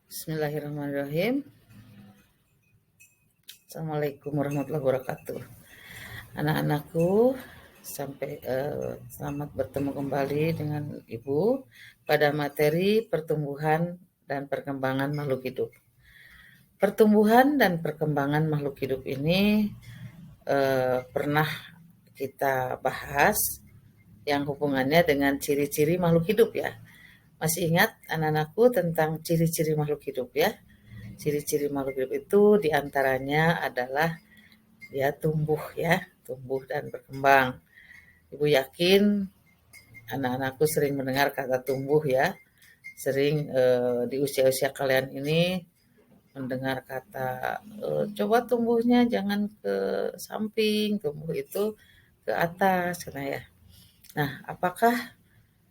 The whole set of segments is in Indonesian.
Bismillahirrahmanirrahim. Assalamualaikum warahmatullahi wabarakatuh. Anak-anakku, selamat bertemu kembali dengan Ibu pada materi pertumbuhan dan perkembangan makhluk hidup. Pertumbuhan dan perkembangan makhluk hidup ini pernah kita bahas yang hubungannya dengan ciri-ciri makhluk hidup ya. Masih ingat anak-anakku tentang ciri-ciri makhluk hidup ya? Ciri-ciri makhluk hidup itu diantaranya adalah dia tumbuh dan berkembang. Ibu yakin anak-anakku sering mendengar kata tumbuh ya, sering di usia-usia kalian ini mendengar kata coba tumbuhnya jangan ke samping, tumbuh itu ke atas, karena ya. Nah, apakah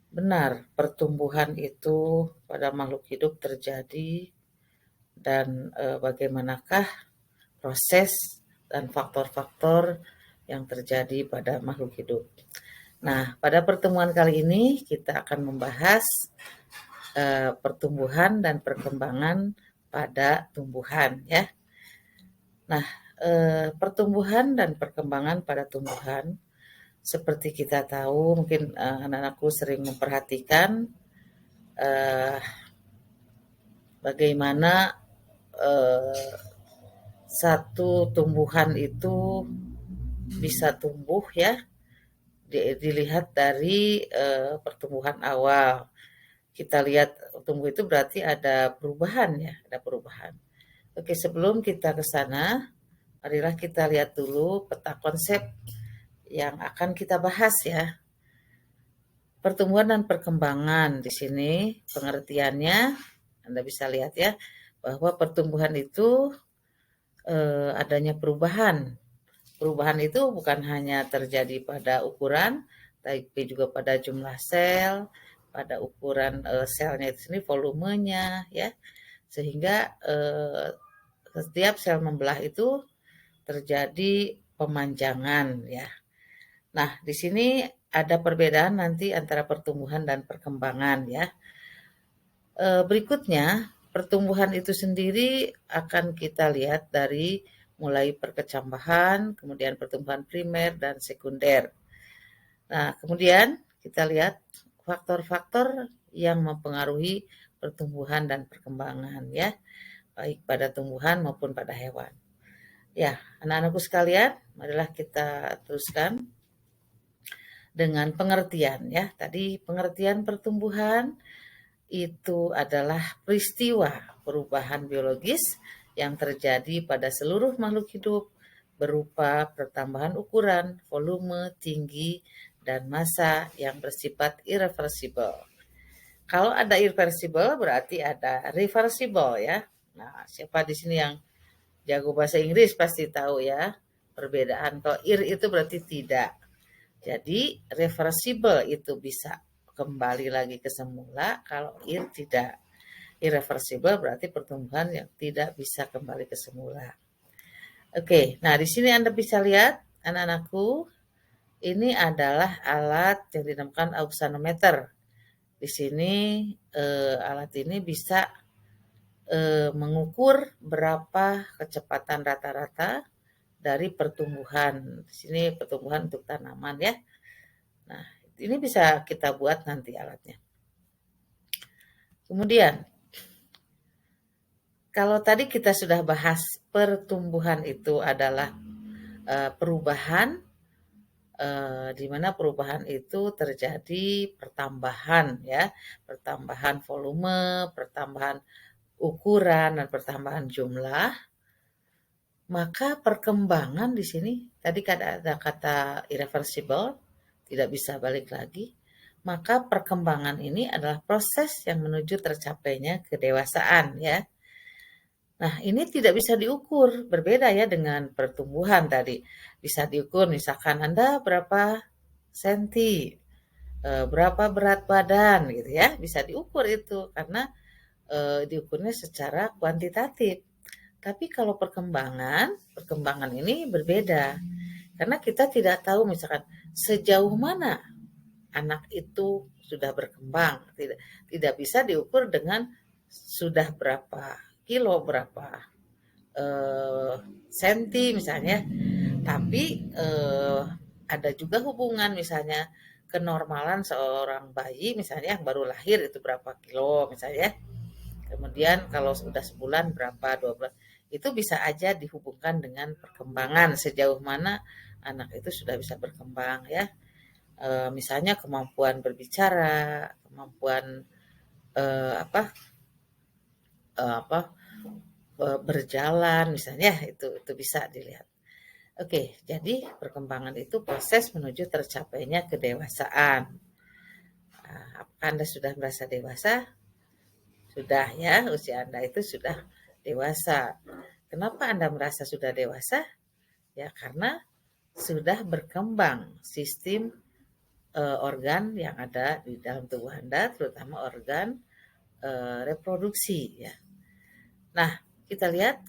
benar pertumbuhan itu pada makhluk hidup terjadi dan bagaimanakah proses dan faktor-faktor yang terjadi pada makhluk hidup. Nah, pada pertemuan kali ini kita akan membahas pertumbuhan dan perkembangan pada tumbuhan ya. Nah, pertumbuhan dan perkembangan pada tumbuhan seperti kita tahu, mungkin anak-anakku sering memperhatikan bagaimana satu tumbuhan itu bisa tumbuh ya, dilihat dari pertumbuhan awal. Kita lihat tumbuh itu berarti ada perubahan ya, ada perubahan. Oke, sebelum kita ke sana, marilah kita lihat dulu peta konsep yang akan kita bahas ya. Pertumbuhan dan perkembangan di sini pengertiannya Anda bisa lihat ya, bahwa pertumbuhan itu adanya perubahan. Perubahan itu bukan hanya terjadi pada ukuran, tapi juga pada jumlah sel, pada ukuran selnya itu sendiri, volumenya ya, sehingga setiap sel membelah itu terjadi pemanjangan ya. Nah, di sini ada perbedaan nanti antara pertumbuhan dan perkembangan ya. Berikutnya, pertumbuhan itu sendiri akan kita lihat dari mulai perkecambahan, kemudian pertumbuhan primer dan sekunder. Nah, kemudian kita lihat faktor-faktor yang mempengaruhi pertumbuhan dan perkembangan ya, baik pada tumbuhan maupun pada hewan. Ya, anak-anakku sekalian, marilah kita teruskan dengan pengertian ya. Tadi pengertian pertumbuhan itu adalah peristiwa perubahan biologis yang terjadi pada seluruh makhluk hidup berupa pertambahan ukuran, volume, tinggi, dan massa yang bersifat irreversible. Kalau ada irreversible berarti ada reversible ya. Nah, siapa di sini yang jago bahasa Inggris pasti tahu ya perbedaan. Kalau ir itu berarti tidak. Jadi reversible itu bisa kembali lagi ke semula, kalau ir tidak. Irreversible berarti pertumbuhan yang tidak bisa kembali ke semula. Oke, nah di sini Anda bisa lihat anak-anakku, ini adalah alat yang dinamakan auxanometer. Di sini alat ini bisa mengukur berapa kecepatan rata-rata dari pertumbuhan. Di sini pertumbuhan untuk tanaman ya. Nah, ini bisa kita buat nanti alatnya. Kemudian, kalau tadi kita sudah bahas pertumbuhan itu adalah perubahan, di mana perubahan itu terjadi pertambahan ya, pertambahan volume, pertambahan ukuran, dan pertambahan jumlah. Maka perkembangan di sini, tadi ada kata irreversible, tidak bisa balik lagi. Maka perkembangan ini adalah proses yang menuju tercapainya kedewasaan ya. Nah, ini tidak bisa diukur, berbeda ya dengan pertumbuhan tadi. Bisa diukur misalkan Anda berapa senti, berapa berat badan gitu ya, bisa diukur itu karena diukurnya secara kuantitatif. Tapi kalau perkembangan ini berbeda. Karena kita tidak tahu misalkan sejauh mana anak itu sudah berkembang. Tidak bisa diukur dengan sudah berapa kilo, berapa senti misalnya, tapi ada juga hubungan misalnya kenormalan seorang bayi misalnya yang baru lahir itu berapa kilo misalnya. Kemudian kalau sudah sebulan berapa, 2 bulan. Itu bisa aja dihubungkan dengan perkembangan sejauh mana anak itu sudah bisa berkembang ya. Misalnya kemampuan berbicara, kemampuan apa apa berjalan misalnya itu bisa dilihat. Oke, jadi perkembangan itu proses menuju tercapainya kedewasaan. Nah, apakah Anda sudah merasa dewasa? Sudah ya, usia Anda itu sudah dewasa. Kenapa Anda merasa sudah dewasa? Ya, karena sudah berkembang sistem organ yang ada di dalam tubuh Anda, terutama organ reproduksi ya. Nah, kita lihat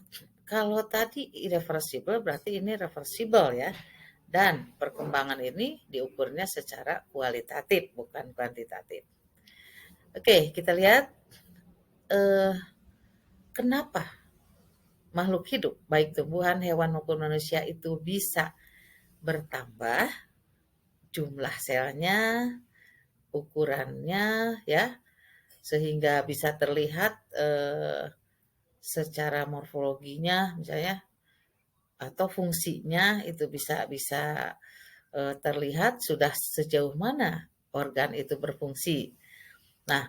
kalau tadi irreversible berarti ini reversible ya. Dan perkembangan ini diukurnya secara kualitatif bukan kuantitatif. Oke, kita lihat eh, kenapa makhluk hidup baik tumbuhan, hewan maupun manusia itu bisa bertambah jumlah selnya, ukurannya ya, sehingga bisa terlihat secara morfologinya misalnya atau fungsinya itu bisa bisa terlihat sudah sejauh mana organ itu berfungsi. Nah,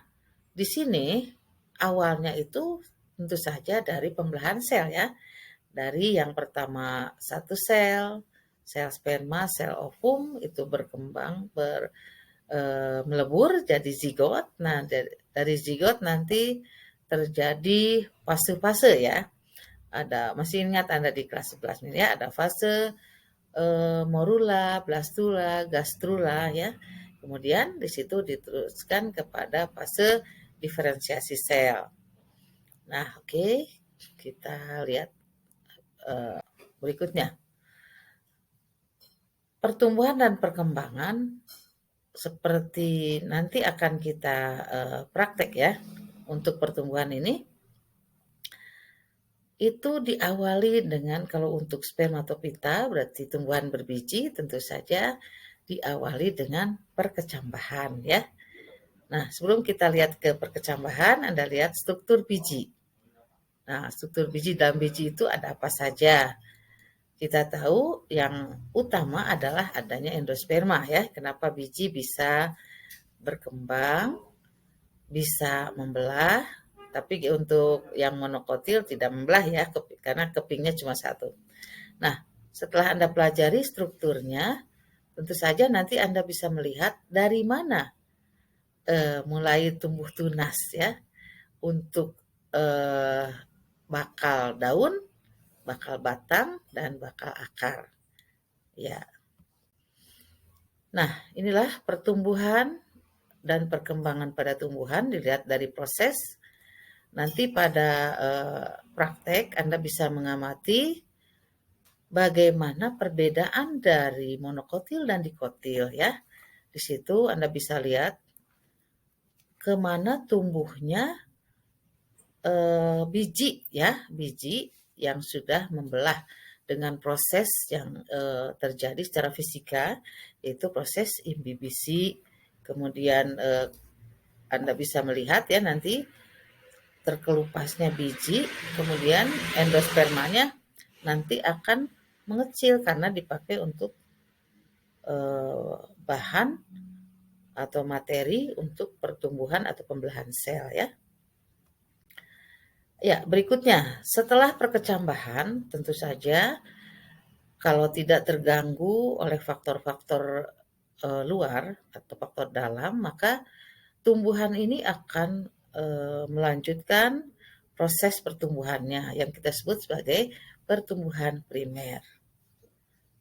di sini awalnya itu tentu saja dari pembelahan sel ya. Dari yang pertama satu sel, sel sperma, sel ovum itu berkembang melebur jadi zigot. Nah, dari zigot nanti terjadi fase-fase ya. Ada masih ingat Anda di kelas 11 ya, ada fase morula, blastula, gastrula ya. Kemudian di situ diteruskan kepada fase diferensiasi sel. Nah, oke, kita lihat berikutnya. Pertumbuhan dan perkembangan seperti nanti akan kita praktek ya. Untuk pertumbuhan ini itu diawali dengan kalau untuk spermatopita berarti tumbuhan berbiji tentu saja diawali dengan perkecambahan ya. Nah, sebelum kita lihat ke perkecambahan, Anda lihat struktur biji. Nah, struktur biji dalam biji itu ada apa saja? Kita tahu yang utama adalah adanya endosperma ya. Kenapa biji bisa berkembang, bisa membelah, tapi untuk yang monokotil tidak membelah ya, karena kepingnya cuma satu. Nah, setelah Anda pelajari strukturnya, tentu saja nanti Anda bisa melihat dari mana mulai tumbuh tunas ya untuk eh, bakal daun, bakal batang, dan bakal akar. Ya, nah inilah pertumbuhan dan perkembangan pada tumbuhan dilihat dari proses. Nanti pada praktek Anda bisa mengamati bagaimana perbedaan dari monokotil dan dikotil ya. Di situ Anda bisa lihat kemana tumbuhnya biji ya, biji yang sudah membelah dengan proses yang terjadi secara fisika, yaitu proses imbibisi. Kemudian Anda bisa melihat ya nanti terkelupasnya biji, kemudian endospermanya nanti akan mengecil karena dipakai untuk bahan atau materi untuk pertumbuhan atau pembelahan sel ya. Ya, berikutnya, setelah perkecambahan, tentu saja kalau tidak terganggu oleh faktor-faktor luar atau faktor dalam, maka tumbuhan ini akan melanjutkan proses pertumbuhannya yang kita sebut sebagai pertumbuhan primer.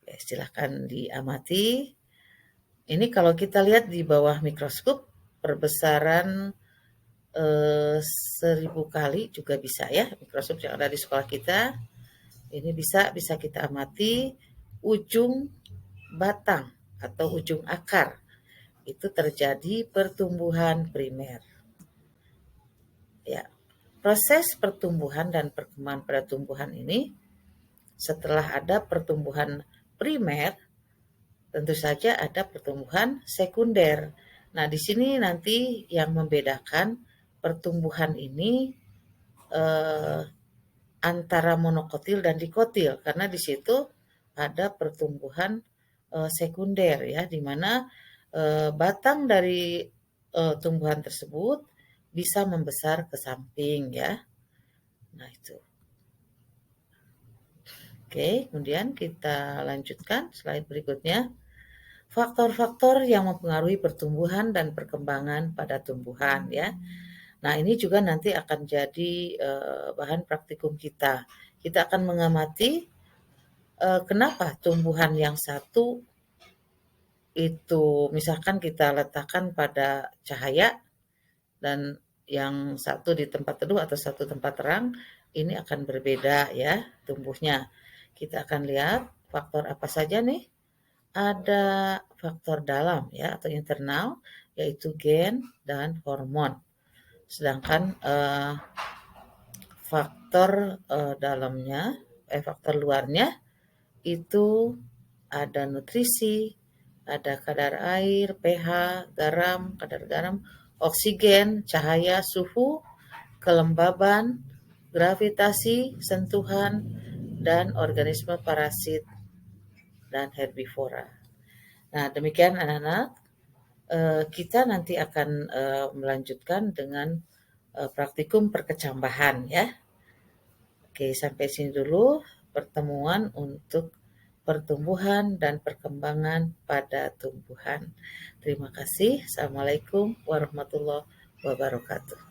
Oke, silahkan diamati. Ini kalau kita lihat di bawah mikroskop, perbesaran 1000 kali juga bisa ya, mikroskop yang ada di sekolah kita. Ini bisa kita amati ujung batang atau ujung akar. Itu terjadi pertumbuhan primer. Ya. proses pertumbuhan dan perkembangan pada tumbuhan ini, setelah ada pertumbuhan primer, tentu saja ada pertumbuhan sekunder. Nah, di sini nanti yang membedakan pertumbuhan ini eh, antara monokotil dan dikotil, karena di situ ada pertumbuhan sekunder ya, di mana batang dari tumbuhan tersebut bisa membesar ke samping ya. Nah, itu. Oke, kemudian kita lanjutkan slide berikutnya. Faktor-faktor yang mempengaruhi pertumbuhan dan perkembangan pada tumbuhan ya. Nah, ini juga nanti akan jadi bahan praktikum kita. Kita akan mengamati kenapa tumbuhan yang satu itu misalkan kita letakkan pada cahaya dan yang satu di tempat teduh atau satu tempat terang, ini akan berbeda ya tumbuhnya. Kita akan lihat faktor apa saja nih. Ada faktor dalam ya atau internal, yaitu gen dan hormon. Sedangkan faktor luarnya itu ada nutrisi, ada kadar air, pH, kadar garam, oksigen, cahaya, suhu, kelembaban, gravitasi, sentuhan, dan organisme parasit dan herbivora. Nah, demikian anak-anak, kita nanti akan melanjutkan dengan praktikum perkecambahan ya. Oke, sampai sini dulu pertemuan untuk pertumbuhan dan perkembangan pada tumbuhan. Terima kasih. Assalamualaikum warahmatullahi wabarakatuh.